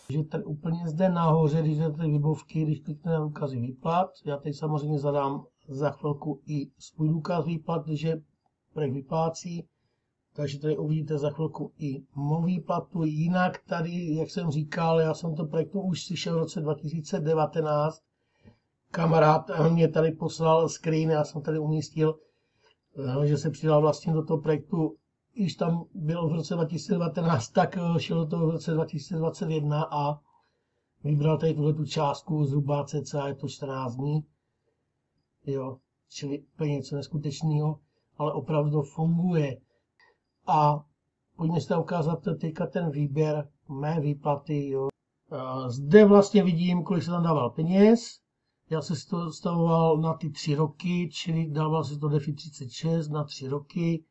že tady úplně zde nahoře, když jdete webovky, když kliknete na důkazy výplat, já teď samozřejmě zadám za chvilku i svůj důkaz výplat, že projekt vyplácí, takže tady uvidíte za chvilku i mou výplatu. Jinak tady, jak jsem říkal, já jsem to projektu už slyšel v roce 2019. Kamarád mě tady poslal screen, já jsem tady umístil, že se přidal vlastně do toho projektu, když tam bylo v roce 2019, tak šel do toho v roce 2021 a vybral tady tuhle tu částku, zhruba cca je to 14 dní. Jo, čili úplně něco neskutečného, ale opravdu to funguje. A pojďme si ukázat teďka ten výběr mé výplaty. Jo. Zde vlastně vidím, kolik se tam dával peněz. Já jsem si to stavoval na ty 3 roky, čili dával si to DeFi 36 na 3 roky.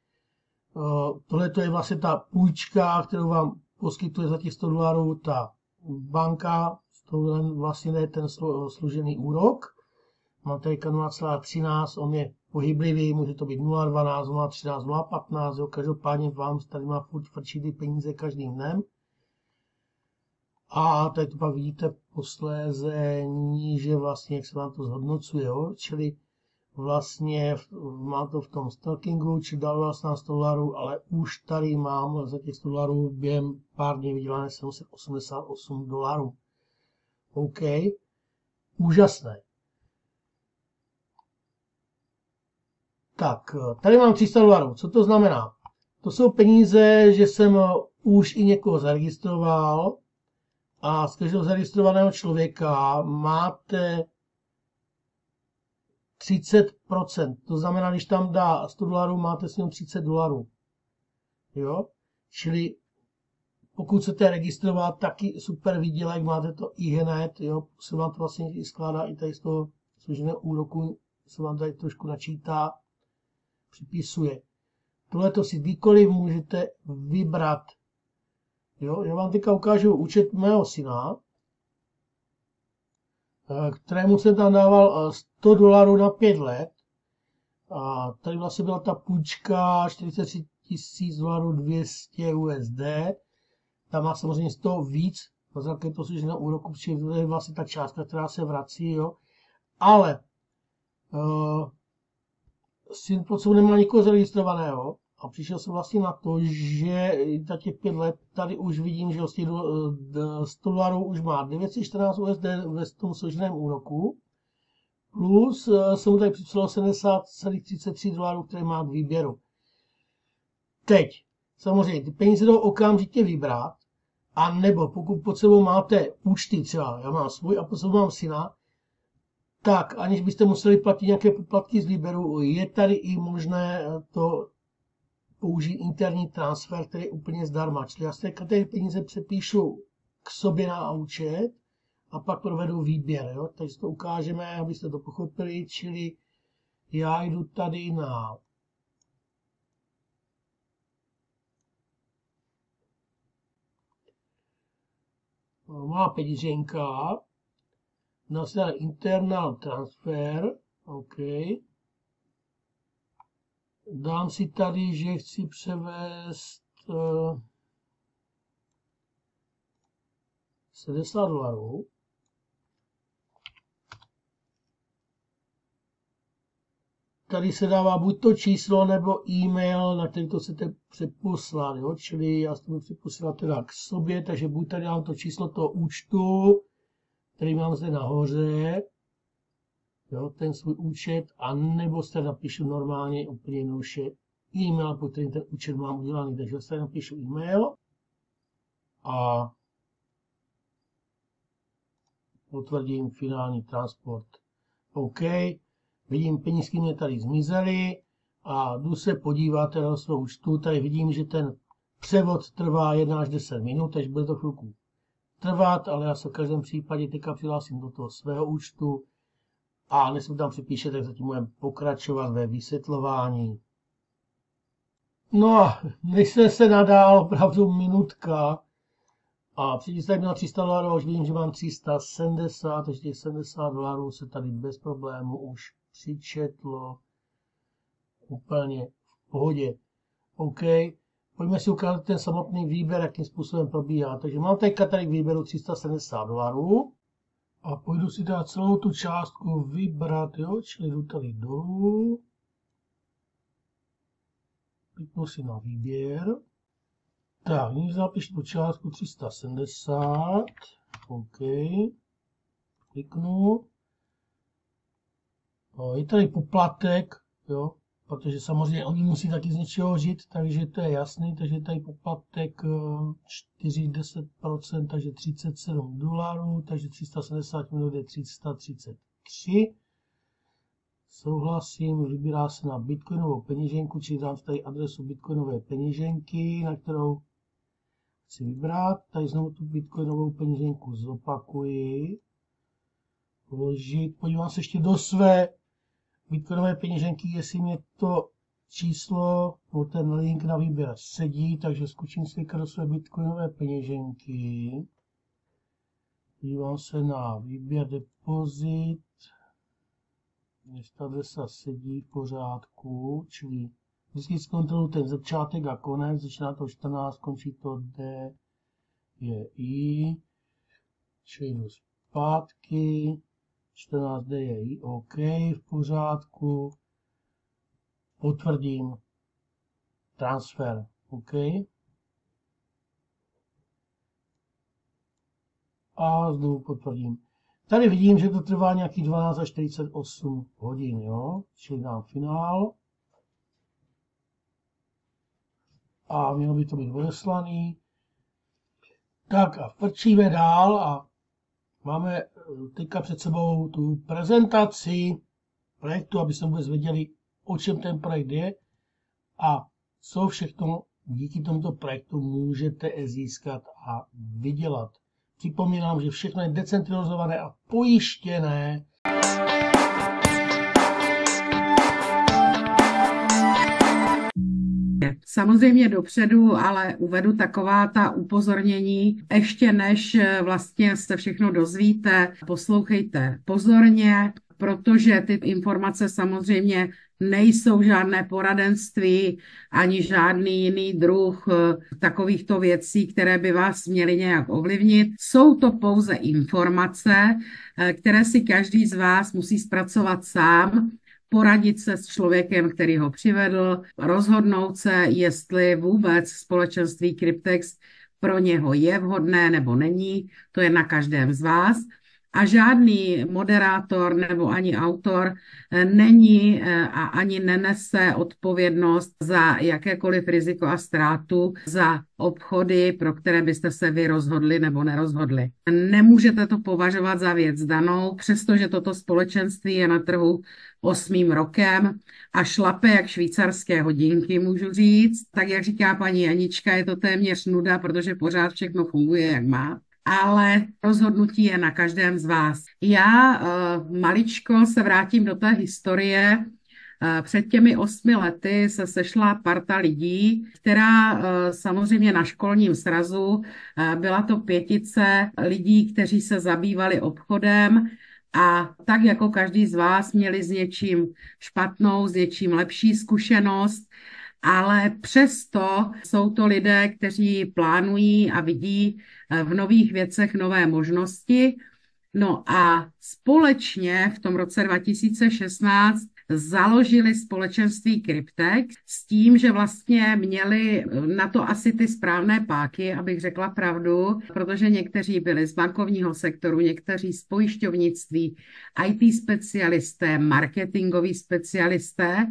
Tohle je vlastně ta půjčka, kterou vám poskytuje za těch $100 ta banka. To vlastně je ten složený úrok. Mám tady 0,13, on je pohyblivý, může to být 0,12, 0,13, 0,15, jo, každopádně vám tady má furt frčí ty peníze každým dnem. A tady to pak vidíte posléze níže vlastně, jak se vám to zhodnocuje, jo, čili vlastně mám to v tom stalkingu, či dal vlastně $100, ale už tady mám za těch $100 během pár dní vydělané $788. OK, úžasné. Tak, tady mám $300. Co to znamená? To jsou peníze, že jsem už i někoho zaregistroval a z každého zaregistrovaného člověka máte 30%. To znamená, když tam dá $100, máte s ním $30. Jo? Čili pokud chcete registrovat, taky super výdělek, máte to i hned, jo? Se vám to vlastně i skládá i tady z toho složeného úroku, se vám tady trošku načítá, připisuje. Tohle to si kdykoliv můžete vybrat. Jo? Já vám teďka ukážu účet mého syna, kterému jsem tam dával $100 na 5 let. A tady vlastně byla ta půjčka 43 200 USD. Tam má samozřejmě z toho víc, na základě toho složeného úroku, protože je vlastně ta částka, která se vrací. Jo? Ale syn pod sebou nemá nikoho zaregistrovaného a přišel jsem vlastně na to, že za těch 5 let tady už vidím, že z těch $100 už má 914 USD ve tom složeném úroku, plus jsem mu tady připsal $70,33, které má k výběru. Teď, samozřejmě, ty peníze jdou okamžitě vybrat, a nebo pokud pod sebou máte účty, třeba já mám svůj a pod sebou mám syna, tak aniž byste museli platit nějaké poplatky z výběru, je tady i možné to použít interní transfer, který je úplně zdarma. Čili já si ty peníze přepíšu k sobě na účet a pak provedu výběr. Jo? Takže to ukážeme, abyste to pochopili. Čili já jdu tady na má peníženka, následně internal transfer, OK. Dám si tady, že chci převést $70. Tady se dává buď to číslo nebo e-mail, na který to chcete přeposlat, jo? Čili já to budu přeposílat teda k sobě, takže buď tady dám to číslo toho účtu, který mám zde nahoře, jo, ten svůj účet, a nebo se napíšu normálně úplně jednoduše e-mail, po kterým ten účet mám udělaný. Takže se napíšu e-mail a potvrdím finální transport. OK, vidím, penízky mě tady zmizely a jdu se podívat do svého účtu. Tady vidím, že ten převod trvá 1 až 10 minut, takže bude to chvilku trvat, ale já se v každém případě teďka přihlásím do toho svého účtu a než se tam připíše, tak zatím budeme pokračovat ve vysvětlování. No a než se nadál, opravdu minutka, a přičíslit na $300, už vidím, že mám 370, takže těch $70 se tady bez problému už přičetlo úplně v pohodě. OK, pojďme si ukázat ten samotný výběr, jakým způsobem probíhá. Takže mám teďka tady k výběru $370 a půjdu si dát celou tu částku vybrat, jo, čili jdu tady dolů, kliknu si na výběr, tak, nyní zapíšu tu částku 370, OK, kliknu, je tady poplatek, jo, protože samozřejmě oni musí taky z něčeho žít, takže to je jasný, takže tady poplatek 4,10%, takže $37, takže 370 minut je 333. Souhlasím, vybírá se na bitcoinovou peněženku, čili dám tady adresu bitcoinové peněženky, na kterou chci vybrat. Tady znovu tu bitcoinovou peněženku zopakuji, vložit, podívám se ještě do své bitcoinové peněženky, jestli mě to číslo nebo ten link na výběr sedí, takže zkusím si do své bitcoinové peněženky. Dívám se na výběr depozit, jestli ta adresa sedí v pořádku, čili vždycky zkontroluji ten začátek a konec, začíná to 14, končí to D, je I, čili jdu zpátky. 14 DI, OK, v pořádku, potvrdím, transfer, OK. A znovu potvrdím. Tady vidím, že to trvá nějaký 12 až 48 hodin, jo, čili dám finál. A mělo by to být odeslaný. Tak a frčíme dál a máme teďka před sebou tu prezentaci projektu, aby jsme vůbec věděli, o čem ten projekt je a co všechno díky tomuto projektu můžete získat a vydělat. Připomínám, že všechno je decentralizované a pojištěné. Samozřejmě dopředu, ale uvedu taková ta upozornění, ještě než vlastně se všechno dozvíte, poslouchejte pozorně, protože ty informace samozřejmě nejsou žádné poradenství ani žádný jiný druh takovýchto věcí, které by vás měly nějak ovlivnit. Jsou to pouze informace, které si každý z vás musí zpracovat sám, poradit se s člověkem, který ho přivedl, rozhodnout se, jestli vůbec společenství Cryptex pro něho je vhodné nebo není, to je na každém z vás. A žádný moderátor nebo ani autor není a ani nenese odpovědnost za jakékoliv riziko a ztrátu za obchody, pro které byste se vy rozhodli nebo nerozhodli. Nemůžete to považovat za věc danou, přestože toto společenství je na trhu 8. rokem a šlape jak švýcarské hodinky, můžu říct. Tak jak říká paní Janička, je to téměř nuda, protože pořád všechno funguje, jak má. Ale rozhodnutí je na každém z vás. Já maličko se vrátím do té historie. Před těmi 8 lety se sešla parta lidí, která samozřejmě na školním srazu, byla to 5 lidí, kteří se zabývali obchodem a tak jako každý z vás měli s něčím špatnou, s něčím lepší zkušenost, ale přesto jsou to lidé, kteří plánují a vidí v nových věcech nové možnosti. No a společně v tom roce 2016 založili společenství Cryptex s tím, že vlastně měli na to asi ty správné páky, abych řekla pravdu, protože někteří byli z bankovního sektoru, někteří z pojišťovnictví, IT specialisté, marketingoví specialisté,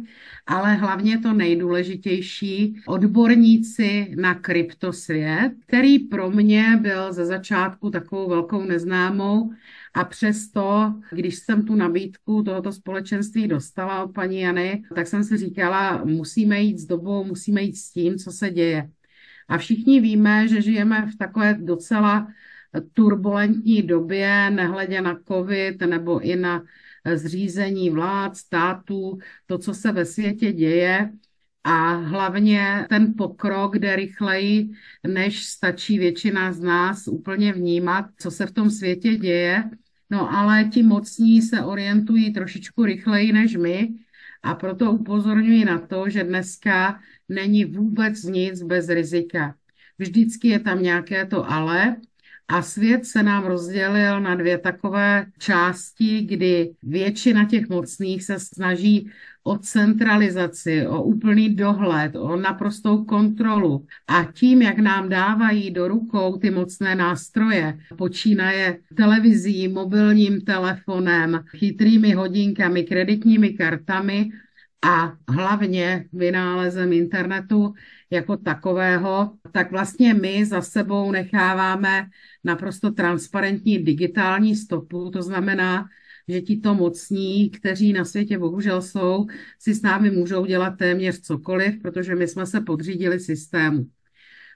ale hlavně to nejdůležitější, odborníci na kryptosvět, který pro mě byl ze začátku takovou velkou neznámou. A přesto, když jsem tu nabídku tohoto společenství dostala od paní Jany, tak jsem si říkala, musíme jít s dobou, musíme jít s tím, co se děje. A všichni víme, že žijeme v takové docela turbulentní době, nehledě na covid nebo i na zřízení vlád, států, to, co se ve světě děje. A hlavně ten pokrok jde rychleji, než stačí většina z nás úplně vnímat, co se v tom světě děje. No ale ti mocní se orientují trošičku rychleji než my a proto upozorňuji na to, že dneska není vůbec nic bez rizika. Vždycky je tam nějaké to ale a svět se nám rozdělil na dvě takové části, kdy většina těch mocných se snaží o centralizaci, o úplný dohled, o naprostou kontrolu. A tím, jak nám dávají do rukou ty mocné nástroje, počínaje televizí, mobilním telefonem, chytrými hodinkami, kreditními kartami, a hlavně vynálezem internetu jako takového, tak vlastně my za sebou necháváme naprosto transparentní digitální stopu. To znamená, že tito mocní, kteří na světě bohužel jsou, si s námi můžou dělat téměř cokoliv, protože my jsme se podřídili systému.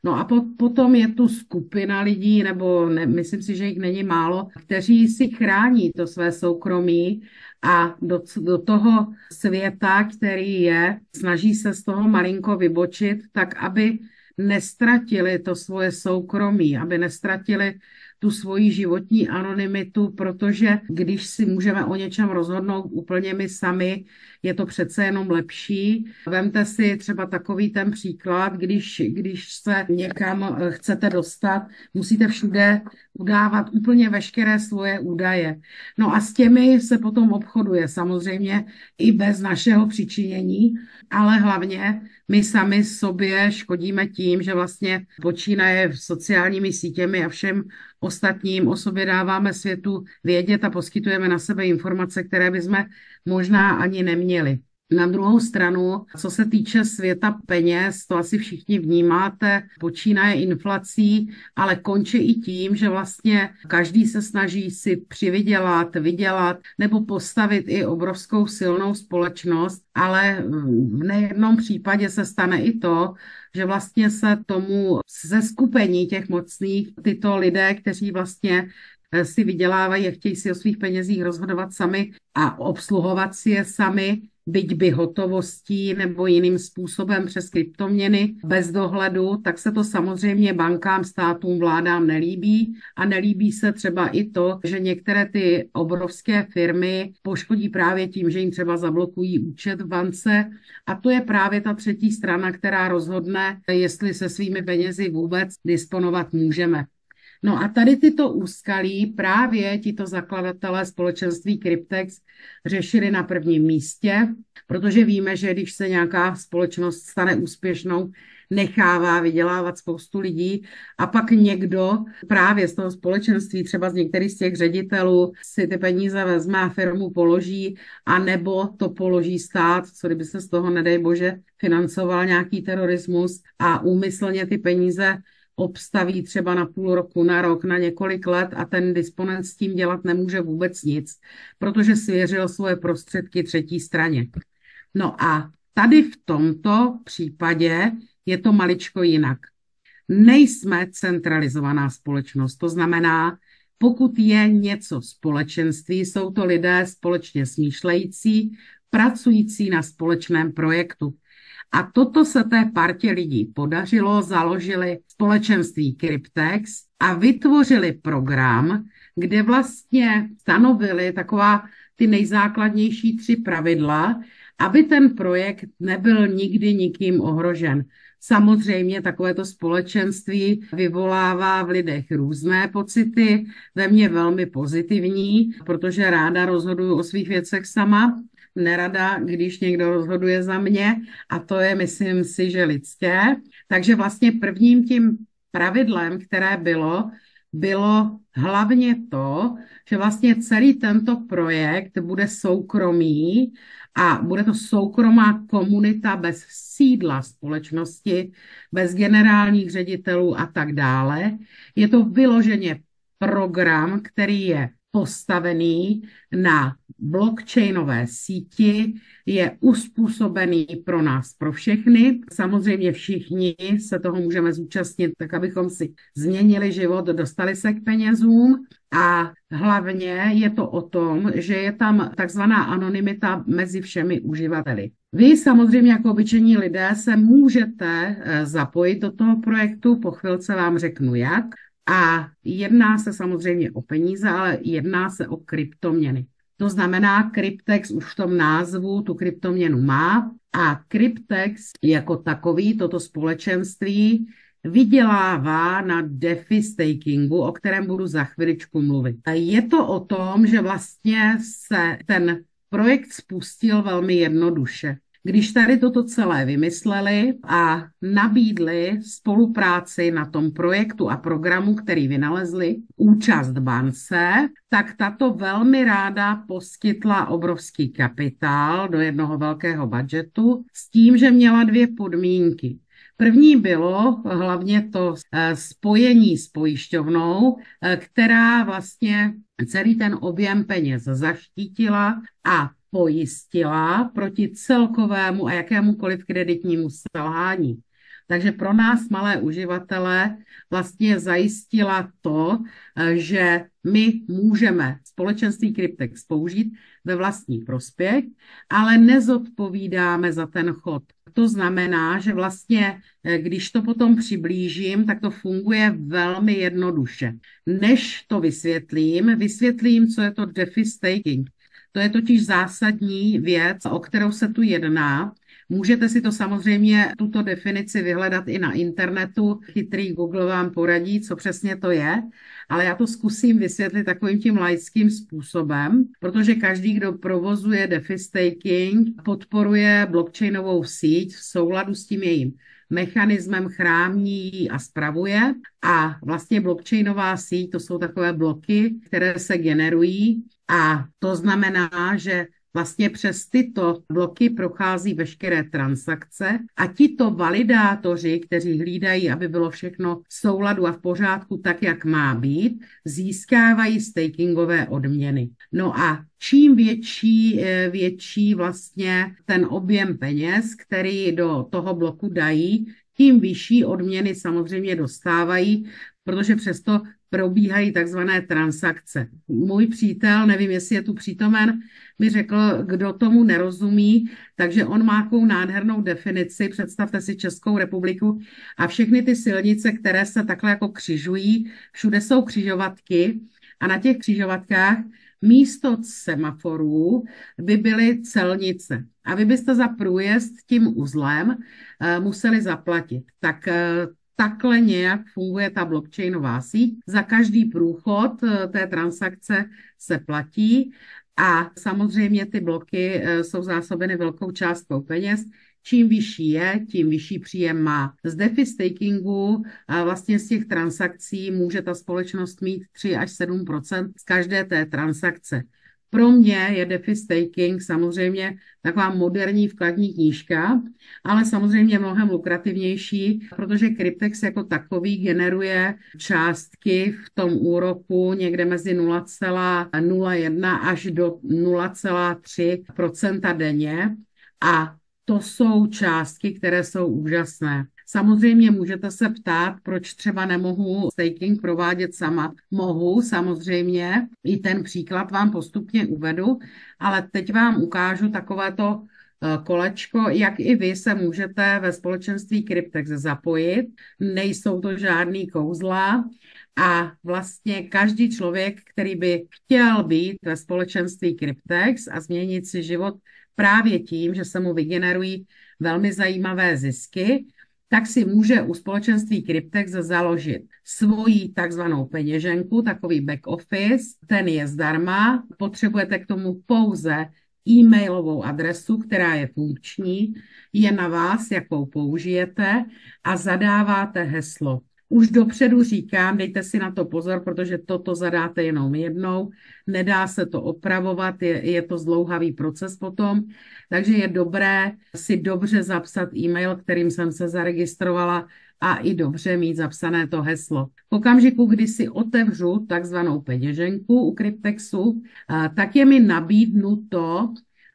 No a potom je tu skupina lidí, nebo ne, myslím si, že jich není málo, kteří si chrání to své soukromí a do toho světa, který je, snaží se z toho malinko vybočit, tak aby nestratili to svoje soukromí, aby nestratili tu svoji životní anonymitu, protože když si můžeme o něčem rozhodnout úplně my sami, je to přece jenom lepší. Vemte si třeba takový ten příklad, když se někam chcete dostat, musíte všude udávat úplně veškeré svoje údaje. No a s těmi se potom obchoduje samozřejmě i bez našeho přičinění, ale hlavně my sami sobě škodíme tím, že vlastně počínaje sociálními sítěmi a všem ostatním o sobě dáváme světu vědět a poskytujeme na sebe informace, které bychom možná ani neměli. Na druhou stranu, co se týče světa peněz, to asi všichni vnímáte, počínaje inflací, ale končí i tím, že vlastně každý se snaží si přivydělat, vydělat nebo postavit i obrovskou silnou společnost, ale v nejednom případě se stane i to, že vlastně se tomu seskupení těch mocných, tyto lidé, kteří vlastně si vydělávají a chtějí si o svých penězích rozhodovat sami a obsluhovat si je sami, byť by hotovostí nebo jiným způsobem přes kryptoměny bez dohledu, tak se to samozřejmě bankám, státům, vládám nelíbí a nelíbí se třeba i to, že některé ty obrovské firmy poškodí právě tím, že jim třeba zablokují účet v bance a to je právě ta třetí strana, která rozhodne, jestli se svými penězi vůbec disponovat můžeme. No a tady tyto úskalí právě tito zakladatelé společenství Cryptex řešili na prvním místě, protože víme, že když se nějaká společnost stane úspěšnou, nechává vydělávat spoustu lidí a pak někdo právě z toho společenství, třeba z některých z těch ředitelů, si ty peníze vezme a firmu položí, a nebo to položí stát, co kdyby se z toho, nedej bože, financoval nějaký terorismus a úmyslně ty peníze obstaví třeba na půl roku, na rok, na několik let a ten disponent s tím dělat nemůže vůbec nic, protože svěřil svoje prostředky třetí straně. No a tady v tomto případě je to maličko jinak. Nejsme centralizovaná společnost, to znamená, pokud je něco společenství, jsou to lidé společně smýšlející, pracující na společném projektu. A toto se té partě lidí podařilo, založili společenství Cryptex a vytvořili program, kde vlastně stanovili taková ty nejzákladnější 3 pravidla, aby ten projekt nebyl nikdy nikým ohrožen. Samozřejmě takovéto společenství vyvolává v lidech různé pocity, ve mně velmi pozitivní, protože ráda rozhoduju o svých věcech sama, nerada, když někdo rozhoduje za mě a to je, myslím si, že lidské. Takže vlastně prvním tím pravidlem, které bylo hlavně to, že vlastně celý tento projekt bude soukromý a bude to soukromá komunita bez sídla společnosti, bez generálních ředitelů a tak dále. Je to vyloženě program, který je postavený na blockchainové síti, je uspůsobený pro nás, pro všechny. Samozřejmě všichni se toho můžeme zúčastnit, tak abychom si změnili život, dostali se k penězům a hlavně je to o tom, že je tam takzvaná anonymita mezi všemi uživateli. Vy samozřejmě jako obyčejní lidé se můžete zapojit do toho projektu, po chvilce vám řeknu jak. A jedná se samozřejmě o peníze, ale jedná se o kryptoměny. To znamená, Cryptex už v tom názvu tu kryptoměnu má a Cryptex jako takový, toto společenství, vydělává na DeFi stakingu, o kterém budu za chviličku mluvit. Je to o tom, že vlastně se ten projekt spustil velmi jednoduše. Když tady toto celé vymysleli a nabídli spolupráci na tom projektu a programu, který vynalezli, účast bance, tak tato velmi ráda poskytla obrovský kapitál do jednoho velkého budžetu s tím, že měla dvě podmínky. První bylo hlavně to spojení s pojišťovnou, která vlastně celý ten objem peněz zaštítila a pojistila proti celkovému a jakémukoliv kreditnímu selhání. Takže pro nás, malé uživatele, vlastně zajistila to, že my můžeme společenství Cryptex použít ve vlastní prospěch, ale nezodpovídáme za ten chod. To znamená, že vlastně, když to potom přiblížím, tak to funguje velmi jednoduše. Než to vysvětlím, co je to DeFi staking. To je totiž zásadní věc, o kterou se tu jedná. Můžete si to samozřejmě, tuto definici vyhledat i na internetu. Chytrý Google vám poradí, co přesně to je, ale já to zkusím vysvětlit takovým tím laickým způsobem, protože každý, kdo provozuje DeFi staking, podporuje blockchainovou síť v souladu s tím jejím mechanismem, chrání a spravuje. A vlastně blockchainová síť, to jsou takové bloky, které se generují a to znamená, že vlastně přes tyto bloky prochází veškeré transakce a tito validátoři, kteří hlídají, aby bylo všechno v souladu a v pořádku tak, jak má být, získávají stakingové odměny. No a čím větší vlastně ten objem peněz, který do toho bloku dají, tím vyšší odměny samozřejmě dostávají, protože přesto probíhají takzvané transakce. Můj přítel, nevím, jestli je tu přítomen, mi řekl, kdo tomu nerozumí, takže on má takovou nádhernou definici, představte si Českou republiku a všechny ty silnice, které se takhle jako křižují, všude jsou křižovatky a na těch křižovatkách místo semaforů by byly celnice. A vy byste za průjezd tím uzlem museli zaplatit. Tak takhle nějak funguje ta blockchainová síť. Za každý průchod té transakce se platí a samozřejmě ty bloky jsou zásobeny velkou částkou peněz. Čím vyšší je, tím vyšší příjem má. Z DeFi stakingu vlastně z těch transakcí může ta společnost mít 3 až 7% z každé té transakce. Pro mě je DeFi staking samozřejmě taková moderní vkladní knížka, ale samozřejmě mnohem lukrativnější, protože Cryptex jako takový generuje částky v tom úroku někde mezi 0,01 až do 0,3% denně a to jsou částky, které jsou úžasné. Samozřejmě můžete se ptát, proč třeba nemohu staking provádět sama. Mohu, samozřejmě, i ten příklad vám postupně uvedu, ale teď vám ukážu takovéto kolečko, jak i vy se můžete ve společenství Cryptex zapojit. Nejsou to žádný kouzla a vlastně každý člověk, který by chtěl být ve společenství Cryptex a změnit si život právě tím, že se mu vygenerují velmi zajímavé zisky, tak si může u společenství Cryptex založit svoji takzvanou peněženku, takový back office, ten je zdarma, potřebujete k tomu pouze e-mailovou adresu, která je funkční, je na vás, jakou použijete a zadáváte heslo. Už dopředu říkám, dejte si na to pozor, protože toto zadáte jenom jednou, nedá se to opravovat, je to zdlouhavý proces potom, takže je dobré si dobře zapsat e-mail, kterým jsem se zaregistrovala a i dobře mít zapsané to heslo. V okamžiku, kdy si otevřu takzvanou peněženku u Cryptexu, tak je mi nabídnuto,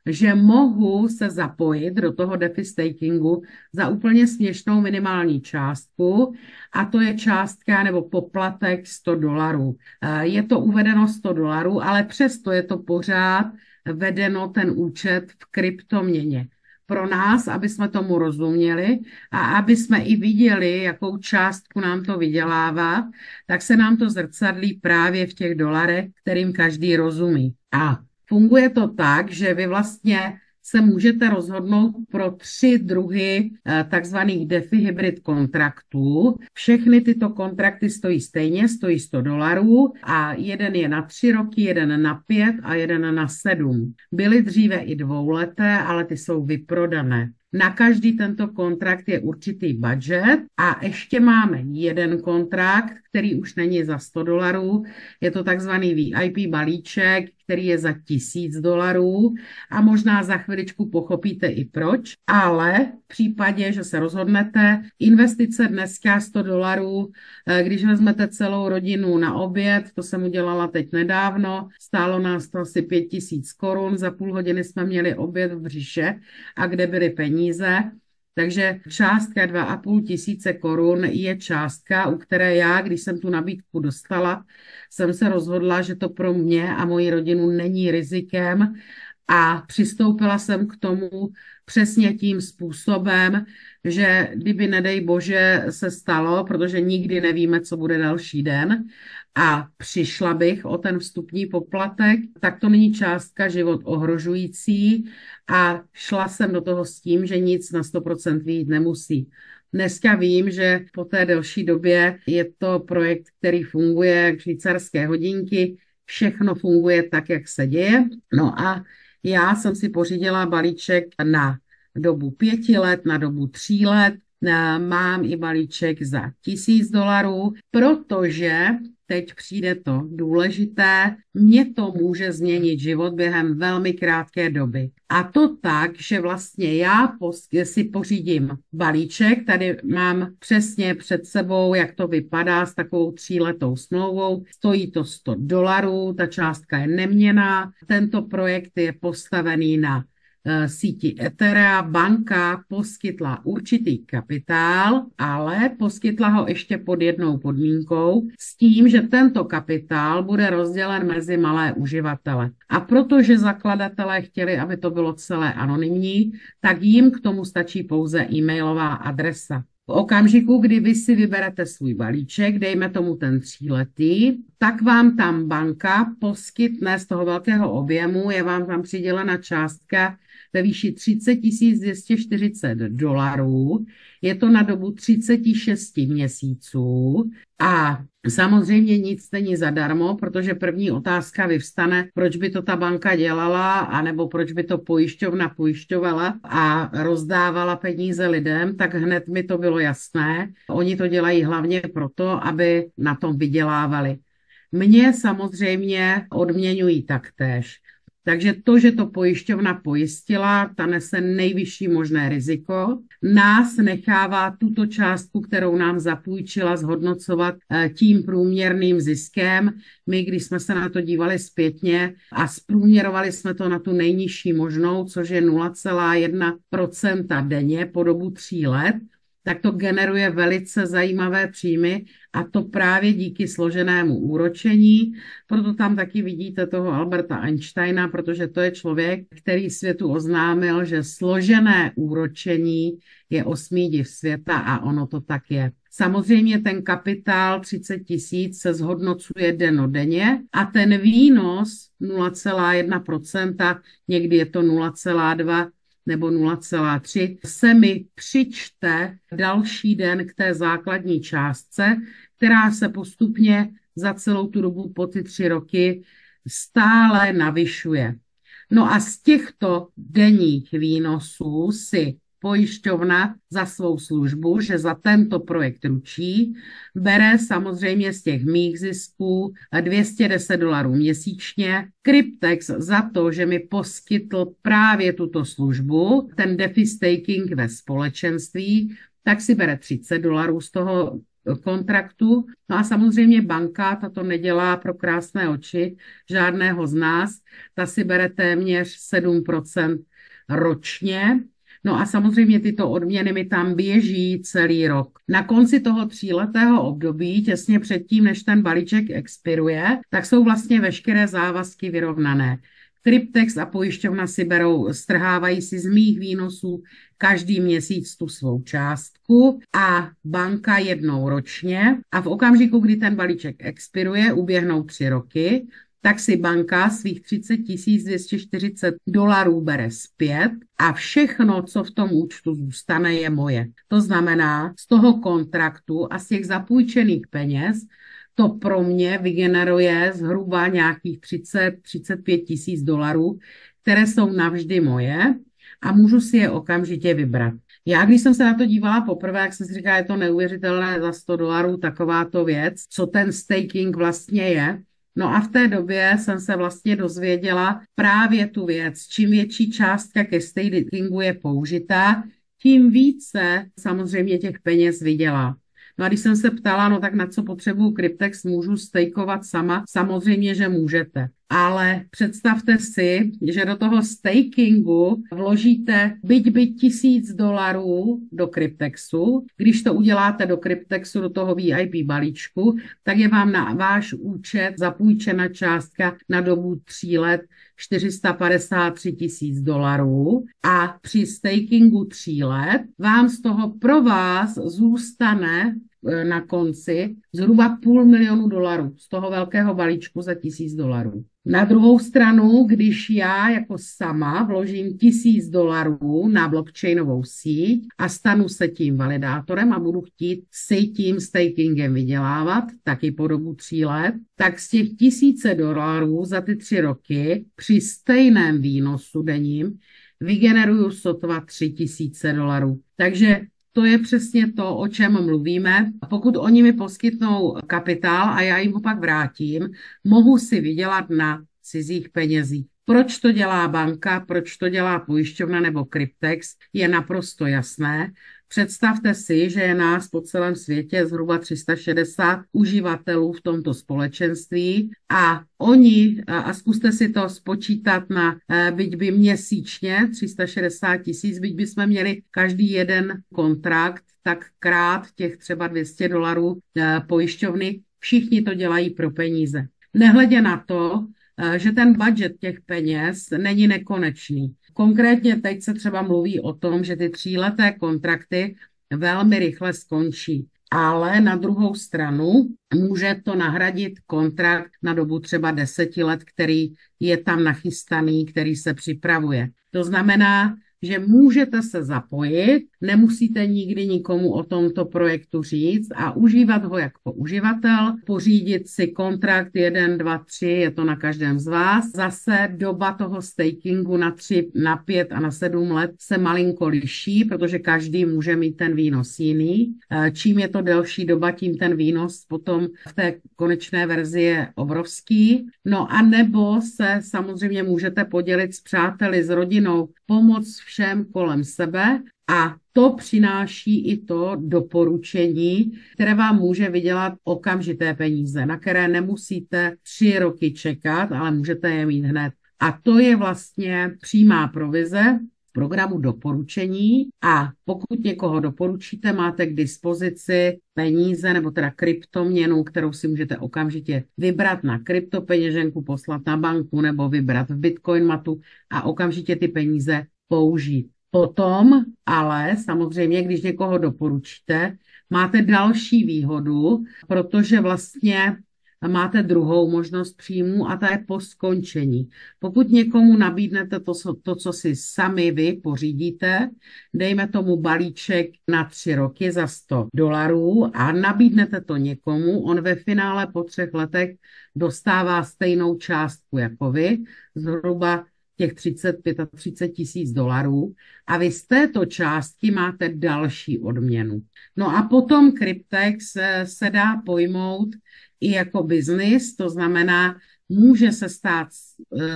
že mohu se zapojit do toho DeFi stakingu za úplně směšnou minimální částku a to je částka nebo poplatek $100. Je to uvedeno $100, ale přesto je to pořád vedeno ten účet v kryptoměně. Pro nás, aby jsme tomu rozuměli a aby jsme i viděli, jakou částku nám to vydělává, tak se nám to zrcadlí právě v těch dolarech, kterým každý rozumí. A Funguje to tak, že vy vlastně se můžete rozhodnout pro 3 druhy takzvaných DeFi hybrid kontraktů. Všechny tyto kontrakty stojí stejně, stojí $100 a jeden je na 3 roky, jeden na 5 a jeden na 7. Byly dříve i dvouleté, ale ty jsou vyprodané. Na každý tento kontrakt je určitý budget a ještě máme jeden kontrakt, který už není za $100. Je to takzvaný VIP balíček, který je za $1000 a možná za chviličku pochopíte i proč, ale v případě, že se rozhodnete, investice dneska $100, když vezmete celou rodinu na oběd, to jsem udělala teď nedávno, stálo nás to asi 5000 korun, za půl hodiny jsme měli oběd v břiše a kde byly peníze. Takže částka 2500 korun je částka, u které já, když jsem tu nabídku dostala, jsem se rozhodla, že to pro mě a moji rodinu není rizikem a přistoupila jsem k tomu přesně tím způsobem, že kdyby nedej bože se stalo, protože nikdy nevíme, co bude další den, a přišla bych o ten vstupní poplatek, tak to není částka život ohrožující a šla jsem do toho s tím, že nic na 100% vyjít nemusí. Dneska vím, že po té delší době je to projekt, který funguje jak švýcarské hodinky, všechno funguje tak, jak se děje. No a já jsem si pořídila balíček na dobu 5 let, na dobu 3 let, mám i balíček za $1000, protože teď přijde to důležité, mě to může změnit život během velmi krátké doby. A to tak, že vlastně já si pořídím balíček, tady mám přesně před sebou, jak to vypadá s takovou 3letou smlouvou, stojí to $100, ta částka je neměnná, tento projekt je postavený na síti Ethera. Banka poskytla určitý kapitál, ale poskytla ho ještě pod jednou podmínkou, s tím, že tento kapitál bude rozdělen mezi malé uživatele. A protože zakladatelé chtěli, aby to bylo celé anonymní, tak jim k tomu stačí pouze e-mailová adresa. V okamžiku, kdy vy si vyberete svůj balíček, dejme tomu ten 3letý, tak vám tam banka poskytne z toho velkého objemu, je vám tam přidělena částka ve výši $30 240. Je to na dobu 36 měsíců a samozřejmě nic není zadarmo, protože první otázka vyvstane, proč by to ta banka dělala, anebo proč by to pojišťovna pojišťovala a rozdávala peníze lidem, tak hned mi to bylo jasné. Oni to dělají hlavně proto, aby na tom vydělávali. Mě samozřejmě odměňují taktéž. Takže to, že to pojišťovna pojistila, ta nese nejvyšší možné riziko. Nás nechává tuto částku, kterou nám zapůjčila, zhodnocovat tím průměrným ziskem. My, když jsme se na to dívali zpětně a zprůměrovali jsme to na tu nejnižší možnou, což je 0,1% denně po dobu 3 let, tak to generuje velice zajímavé příjmy a to právě díky složenému úročení. Proto tam taky vidíte toho Alberta Einsteina, protože to je člověk, který světu oznámil, že složené úročení je 8. div světa a ono to tak je. Samozřejmě ten kapitál 30 000 se zhodnocuje dennodenně a ten výnos 0,1%, někdy je to 0,2%, nebo 0,3, se mi přičte další den k té základní částce, která se postupně za celou tu dobu po ty 3 roky stále navyšuje. No a z těchto denních výnosů si pojišťovna za svou službu, že za tento projekt ručí, bere samozřejmě z těch mých zisků $210 měsíčně. Cryptex za to, že mi poskytl právě tuto službu, ten DeFi staking ve společenství, tak si bere $30 z toho kontraktu. No a samozřejmě banka, ta to nedělá pro krásné oči žádného z nás, ta si bere téměř 7% ročně. No a samozřejmě tyto odměny mi tam běží celý rok. Na konci toho 3letého období, těsně předtím, než ten balíček expiruje, tak jsou vlastně veškeré závazky vyrovnané. Cryptex a pojišťovna si berou, strhávají si z mých výnosů každý měsíc tu svou částku a banka jednou ročně. A v okamžiku, kdy ten balíček expiruje, uběhnou 3 roky, tak si banka svých 30 240 dolarů bere zpět a všechno, co v tom účtu zůstane, je moje. To znamená, z toho kontraktu a z těch zapůjčených peněz to pro mě vygeneruje zhruba nějakých 30-35 tisíc dolarů, které jsou navždy moje a můžu si je okamžitě vybrat. Já, když jsem se na to dívala poprvé, jak jsem si říkala, je to neuvěřitelné za 100 dolarů takováto věc, co ten staking vlastně je. No a v té době jsem se vlastně dozvěděla právě tu věc. Čím větší částka ke stakingu je použitá, tím více samozřejmě těch peněz vydělá. No a když jsem se ptala, no tak na co potřebuju Cryptex, můžu stakeovat sama? Samozřejmě, že můžete. Ale představte si, že do toho stakingu vložíte byť 1000 dolarů do Cryptexu. Když to uděláte do Cryptexu, do toho VIP balíčku, tak je vám na váš účet zapůjčena částka na dobu 3 let 453 tisíc dolarů a při stakingu 3 let vám z toho pro vás zůstane na konci zhruba $500 000 dolarů z toho velkého balíčku za 1000 dolarů. Na druhou stranu, když já jako sama vložím 1000 dolarů na blockchainovou síť a stanu se tím validátorem a budu chtít si tím stakingem vydělávat, taky po dobu 3 let, tak z těch 1000 dolarů za ty 3 roky při stejném výnosu denním vygeneruju sotva 3000 dolarů. Takže to je přesně to, o čem mluvíme. A pokud oni mi poskytnou kapitál a já jim ho pak vrátím, mohu si vydělat na cizích penězích. Proč to dělá banka, proč to dělá pojišťovna nebo Cryptex, je naprosto jasné. Představte si, že je nás po celém světě zhruba 360 uživatelů v tomto společenství a oni, a zkuste si to spočítat na byť by měsíčně 360 tisíc, byť bychom měli každý jeden kontrakt, tak krát těch třeba 200 dolarů pojišťovny, všichni to dělají pro peníze. Nehledě na to, že ten budget těch peněz není nekonečný. Konkrétně teď se třeba mluví o tom, že ty 3leté kontrakty velmi rychle skončí. Ale na druhou stranu může to nahradit kontrakt na dobu třeba 10 let, který je tam nachystaný, který se připravuje. To znamená, že můžete se zapojit, nemusíte nikdy nikomu o tomto projektu říct a užívat ho jako uživatel, pořídit si kontrakt 1, 2, 3, je to na každém z vás. Zase doba toho stakingu na 3, na 5 a na 7 let se malinko liší, protože každý může mít ten výnos jiný. Čím je to delší doba, tím ten výnos potom v té konečné verzi je obrovský. No a nebo se samozřejmě můžete podělit s přáteli, s rodinou, pomoct všem kolem sebe a to přináší i to doporučení, které vám může vydělat okamžité peníze, na které nemusíte 3 roky čekat, ale můžete je mít hned. A to je vlastně přímá provize programu doporučení a pokud někoho doporučíte, máte k dispozici peníze nebo teda kryptoměnu, kterou si můžete okamžitě vybrat na kryptopeněženku, poslat na banku nebo vybrat v Bitcoin matu a okamžitě ty peníze použít. Potom ale samozřejmě, když někoho doporučíte, máte další výhodu, protože vlastně máte druhou možnost příjmu a ta je po skončení. Pokud někomu nabídnete to, co si sami vy pořídíte, dejme tomu balíček na 3 roky za 100 dolarů a nabídnete to někomu, on ve finále po 3 letech dostává stejnou částku jako vy, zhruba těch 30-35 tisíc dolarů a vy z této částky máte další odměnu. No a potom Cryptex se dá pojmout i jako biznis, to znamená, může se stát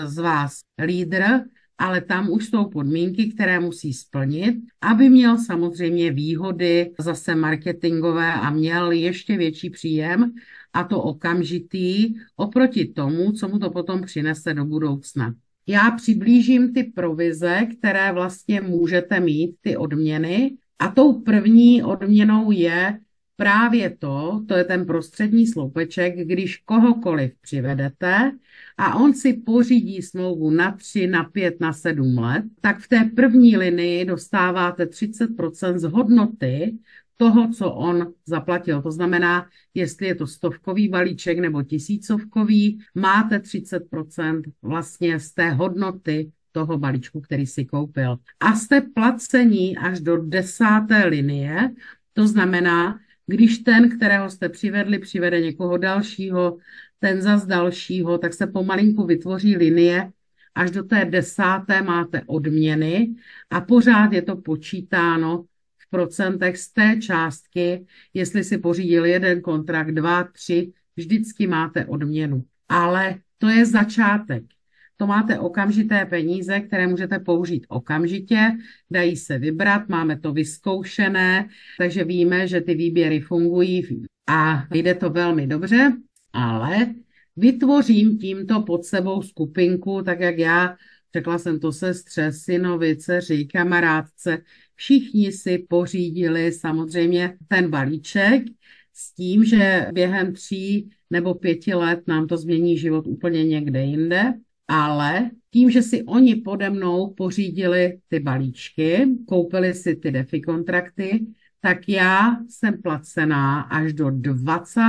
z vás lídr, ale tam už jsou podmínky, které musí splnit, aby měl samozřejmě výhody zase marketingové a měl ještě větší příjem, a to okamžitý, oproti tomu, co mu to potom přinese do budoucna. Já přiblížím ty provize, které vlastně můžete mít, ty odměny. A tou první odměnou je právě to je ten prostřední sloupeček, když kohokoliv přivedete a on si pořídí smlouvu na 3, na 5, na 7 let, tak v té první linii dostáváte 30% z hodnoty toho, co on zaplatil. To znamená, jestli je to stovkový balíček nebo tisícovkový, máte 30% vlastně z té hodnoty toho balíčku, který si koupil. A jste placení až do 10. linie, to znamená, když ten, kterého jste přivedli, přivede někoho dalšího, ten zas dalšího, tak se pomalinku vytvoří linie, až do té 10. máte odměny a pořád je to počítáno v procentech z té částky, jestli si pořídil jeden kontrakt, 2, 3, vždycky máte odměnu. Ale to je začátek. To máte okamžité peníze, které můžete použít okamžitě, dají se vybrat, máme to vyzkoušené, takže víme, že ty výběry fungují a jde to velmi dobře, ale vytvořím tímto pod sebou skupinku, tak jak já, řekla jsem to sestře, synovi, dceři, kamarádce, všichni si pořídili samozřejmě ten balíček s tím, že během 3 nebo 5 let nám to změní život úplně někde jinde. Ale tím, že si oni pode mnou pořídili ty balíčky, koupili si ty defi kontrakty, tak já jsem placená až do 20.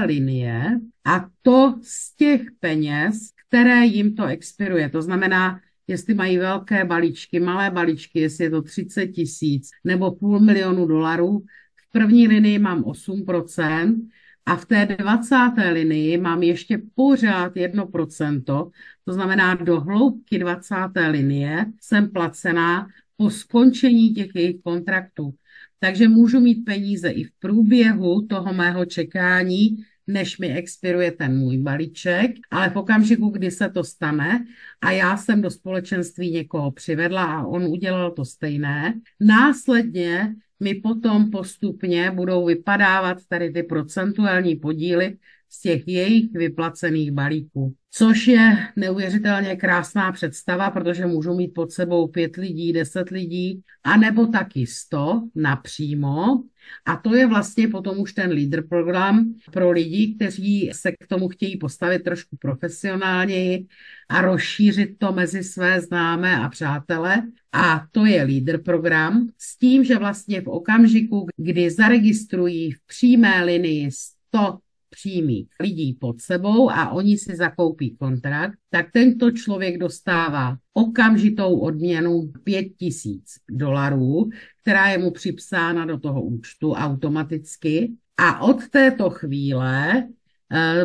linie a to z těch peněz, které jim to expiruje. To znamená, jestli mají velké balíčky, malé balíčky, jestli je to 30 000 nebo $500 000, v první linii mám 8%, a v té 20. linii mám ještě pořád 1%, to znamená do hloubky 20. linie jsem placená po skončení těch jejich kontraktů. Takže můžu mít peníze i v průběhu toho mého čekání, než mi expiruje ten můj balíček, ale v okamžiku, kdy se to stane a já jsem do společenství někoho přivedla a on udělal to stejné, následně mi potom postupně budou vypadávat tady ty procentuální podíly z těch jejich vyplacených balíků. Což je neuvěřitelně krásná představa, protože můžu mít pod sebou 5 lidí, 10 lidí, anebo taky 100 napřímo. A to je vlastně potom už ten leader program pro lidi, kteří se k tomu chtějí postavit trošku profesionálněji a rozšířit to mezi své známé a přátele. A to je leader program s tím, že vlastně v okamžiku, kdy zaregistrují v přímé linii 100 přímých lidí pod sebou a oni si zakoupí kontrakt, tak tento člověk dostává okamžitou odměnu $5,000, která je mu připsána do toho účtu automaticky a od této chvíle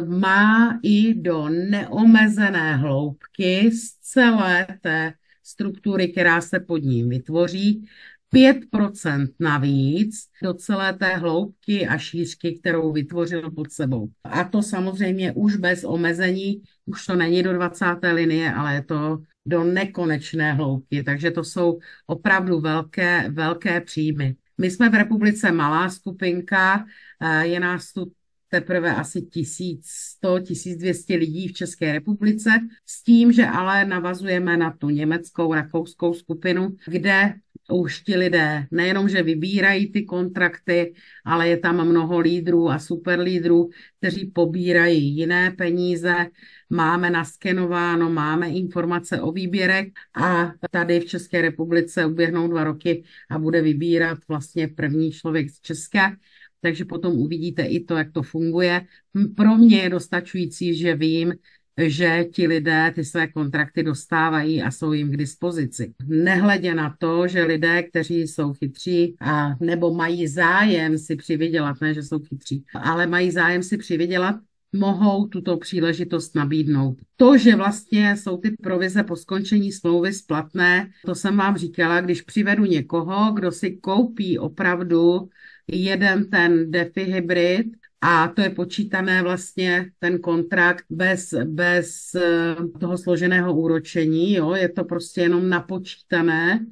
má i do neomezené hloubky z celé té struktury, která se pod ním vytvoří, 5% navíc do celé té hloubky a šířky, kterou vytvořil pod sebou. A to samozřejmě už bez omezení, už to není do 20. linie, ale je to do nekonečné hloubky, takže to jsou opravdu velké příjmy. My jsme v republice malá skupinka, je nás tu teprve asi 1100-1200 lidí v České republice, s tím, že ale navazujeme na tu německou, rakouskou skupinu, kde už ti lidé nejenom, že vybírají ty kontrakty, ale je tam mnoho lídrů a superlídrů, kteří pobírají jiné peníze. Máme naskenováno, máme informace o výběrech a tady v České republice uběhnou 2 roky a bude vybírat vlastně první člověk z Česka. Takže potom uvidíte i to, jak to funguje. Pro mě je dostačující, že vím, že ti lidé ty své kontrakty dostávají a jsou jim k dispozici. Nehledě na to, že lidé, kteří jsou chytří a nebo mají zájem si přivydělat, ne, že jsou chytří, ale mají zájem si přivydělat, mohou tuto příležitost nabídnout. To, že vlastně jsou ty provize po skončení smlouvy splatné, to jsem vám říkala, když přivedu někoho, kdo si koupí opravdu jeden ten DeFi hybrid, a to je počítané vlastně ten kontrakt bez toho složeného úročení, jo? Je to prostě jenom napočítané,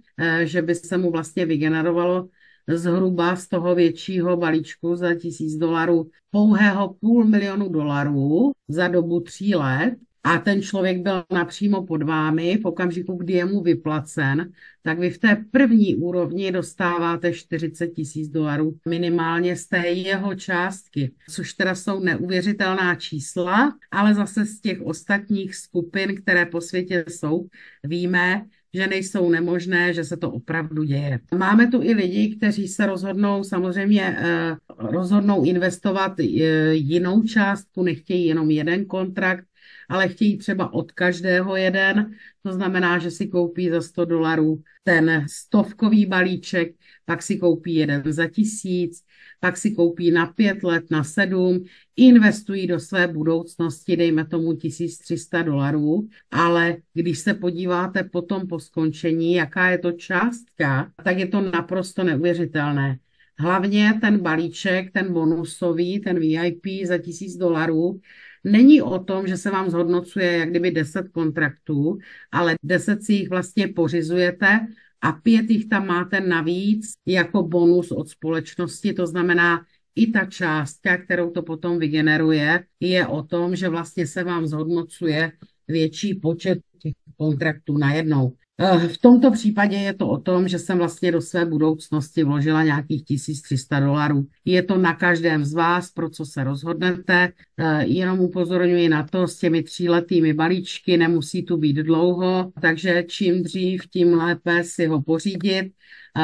že by se mu vlastně vygenerovalo zhruba z toho většího balíčku za $1,000 pouhého $500 000 za dobu 3 let. A ten člověk byl napřímo pod vámi, v okamžiku, kdy je mu vyplacen, tak vy v té první úrovni dostáváte $40,000 minimálně z té jeho částky, což teda jsou neuvěřitelná čísla, ale zase z těch ostatních skupin, které po světě jsou, víme, že nejsou nemožné, že se to opravdu děje. Máme tu i lidi, kteří se rozhodnou samozřejmě investovat jinou částku, nechtějí jenom jeden kontrakt, ale chtějí třeba od každého jeden. To znamená, že si koupí za $100 ten stovkový balíček, pak si koupí jeden za 1000, pak si koupí na 5 let, na 7, investují do své budoucnosti, dejme tomu $1300, ale když se podíváte potom po skončení, jaká je to částka, tak je to naprosto neuvěřitelné. Hlavně ten balíček, ten bonusový, ten VIP za $1000, není o tom, že se vám zhodnocuje jak kdyby 10 kontraktů, ale 10 si jich vlastně pořizujete a 5 jich tam máte navíc jako bonus od společnosti. To znamená, i ta částka, kterou to potom vygeneruje, je o tom, že vlastně se vám zhodnocuje větší počet těch kontraktů najednou. V tomto případě je to o tom, že jsem vlastně do své budoucnosti vložila nějakých $1300. Je to na každém z vás, pro co se rozhodnete. Jenom upozorňuji na to, s těmi 3letými balíčky nemusí tu být dlouho, takže čím dřív, tím lépe si ho pořídit,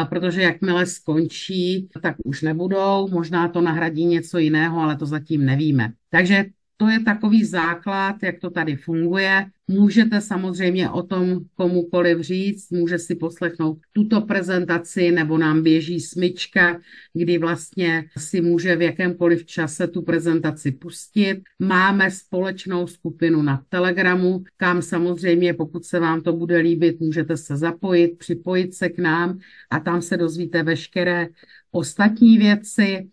protože jakmile skončí, tak už nebudou. Možná to nahradí něco jiného, ale to zatím nevíme. Takže to je takový základ, jak to tady funguje. Můžete samozřejmě o tom komukoliv říct, může si poslechnout tuto prezentaci, nebo nám běží smyčka, kdy vlastně si může v jakémkoliv čase tu prezentaci pustit. Máme společnou skupinu na Telegramu, kam samozřejmě, pokud se vám to bude líbit, můžete se zapojit, připojit se k nám a tam se dozvíte veškeré ostatní věci.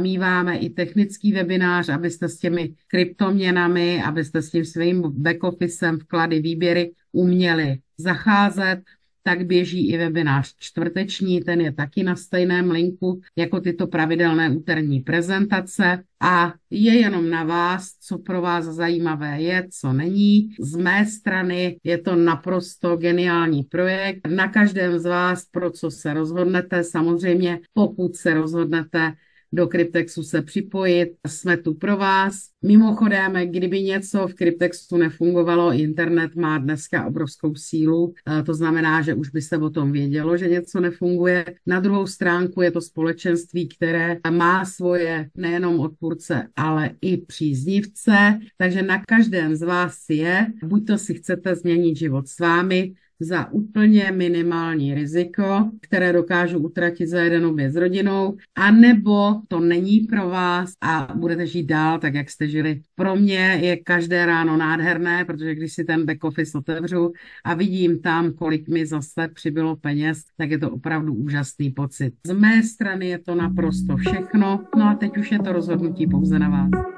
Míváme i technický webinář, abyste s těmi kryptoměnami, abyste s tím svým backofficem, vklady, výběry uměli zacházet. Tak běží i webinář čtvrteční, ten je taky na stejném linku jako tyto pravidelné úterní prezentace a je jenom na vás, co pro vás zajímavé je, co není. Z mé strany je to naprosto geniální projekt. Na každém z vás, pro co se rozhodnete, samozřejmě pokud se rozhodnete do Cryptexu se připojit. Jsme tu pro vás. Mimochodem, kdyby něco v Cryptexu nefungovalo, internet má dneska obrovskou sílu, to znamená, že už by se o tom vědělo, že něco nefunguje. Na druhou stránku je to společenství, které má svoje nejenom odpůrce, ale i příznivce, takže na každém z vás je, buď to si chcete změnit život s vámi, za úplně minimální riziko, které dokážu utratit za jeden oběd s rodinou, anebo to není pro vás a budete žít dál tak, jak jste žili. Pro mě je každé ráno nádherné, protože když si ten back office otevřu a vidím tam, kolik mi zase přibylo peněz, tak je to opravdu úžasný pocit. Z mé strany je to naprosto všechno, no a teď už je to rozhodnutí pouze na vás.